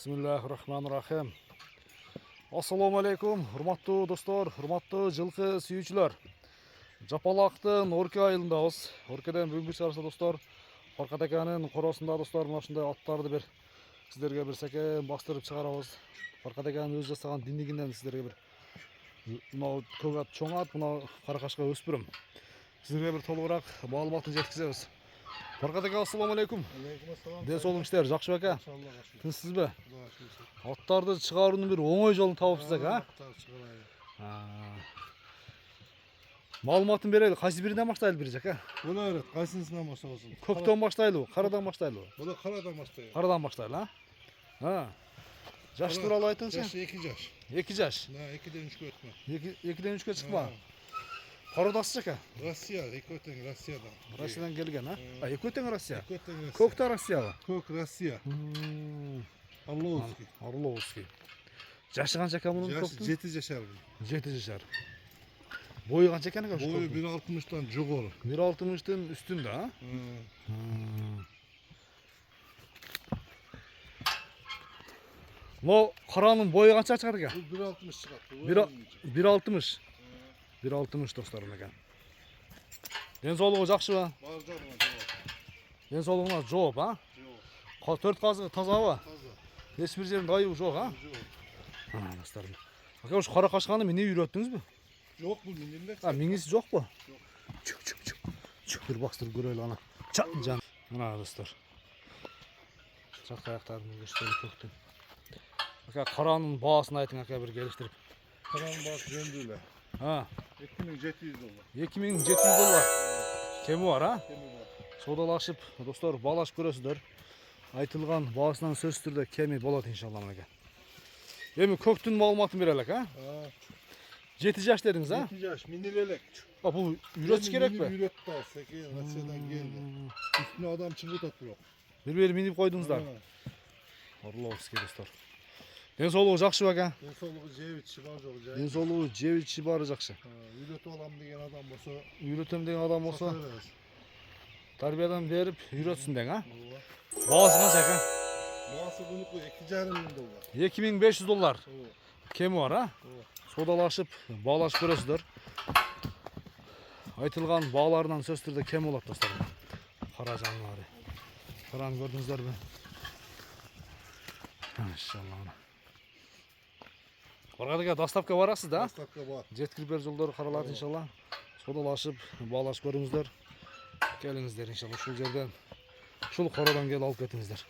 Bismillahirrahmanirrahim. Assalamu alaikum, hurmatlı dostlar, hurmatlı жылқы сүйүүчүлөр. Жапалактын Орке айылындабыз. Оркеден бүгүнкү чыгарса достор, Фаркат аканын коросунда достор, мына ушундай аттарды бир сиздерге бир секен бастырып чыгарабыз. Фаркат аканын өзү жасаган диндигинен сиздерге бир мына көк ат, чоң ат, мына каракашка өспүрүм. Сиздерге бир толугураак маалыматын жеткизебиз. Фаркат ака, ассаламу алейкум. Ден соолуңуз жакшы беке? Тынчсызбы? Аттарды чыгаруунун бир оңой жолун табыпсыз а? Маалыматын берели, кайсы биринен баштайлы бир жака? Була берет, кайсынысынан баштабасың? Көктөн баштайлыбы, карадан баштайлыбы? Була карадан баштайбы. Карадан баштайлы, а? Жаш тууралуу айтыңызчы. Жашы 2 жаш. 2 жаш. 2ден 3кө өтмө. 2ден 3кө чыкма. Карадасыз жака? Россия, экөөтең Россиядан. Россиядан келген, а? Экөөтең Россия. Экөөтең Россия. Көктө Россиябы? Көк Россия. Орловский. Орловский. Жашы канча экен мунун көктүн? 7 жашар. 7 жашар. Бою канча экен? Бою 1.60-тан жогору. 1.60-тын үстүндө, а? Mo karanın boyu kança çıkar ki? 1.60 çıkarttı. 1.60. 1.60 dostlarım ekan. Den soluğu jakşı ba? Var canım. Den soluğuna жооп, ha? Жоқ. 4 қазы таза ба? Таза. Еш bir жерinde айыбы жоқ, ha? Жоқ. Dostlarım. Aka şu kara kaşkanı mine үйрөттүңүз bü? Жоқ бұл менде. Ha, minisi жоқ bu? Жоқ. Çık bir bastır göreli ana. Çat can. Ana dostlar. Çat ayaklarını gösterip köktün. Aka karanın bağısını aytın aka bir geliştirip. Karanın bağısı jöndüyle. Ha. 2700 dolar. 2700 dolar. Kemi var, ha? Kemi var. Sodalaşıp dostlar balaş görөсүздөр. Айтылган баасынан сөз түрдө кеми болот иншалла мынакей. Эми көктүн маалыматын берелик, ha? 7 жаш дедиңиз, ha? 7 жаш, минилелек. Бул үйрөтүш керек бе? Үйрөттү ал, секен Россиядан келди. Үстүнө адам чыгып атат бирок. Бир минип койдуңуздар. Орловский достор. Ден соолугу жакшы беке? Ден соолугу жеп ичи бар жок жай. Ден соолугу жеп ичи баары жакшы. Үйрөтүп алам деген адам болсо, Үйрөтөм деген адам болсо, тарбиядан берип үйрөтсүн дең, ha? Баасы канча экен? Баасы бунуку 2,5 миң доллар. 2500 доллар. Кеми бар, ha? Содалашып, баалаш көрөсүздөр. Айтылган бааларынан сөз түрдө кем болот достор. Кара жаныбары. Караны көрдүңүздөрбү? Иншалла. Фаркат доставка барасыз да? Доставка бар. Жеткирип бер жолдору каралат иншалла. Содалашып, баалаш көрүңүздөр. Келиңиздер иншалла ушул жерден. Ушул короодон келип алып кетиңиздер.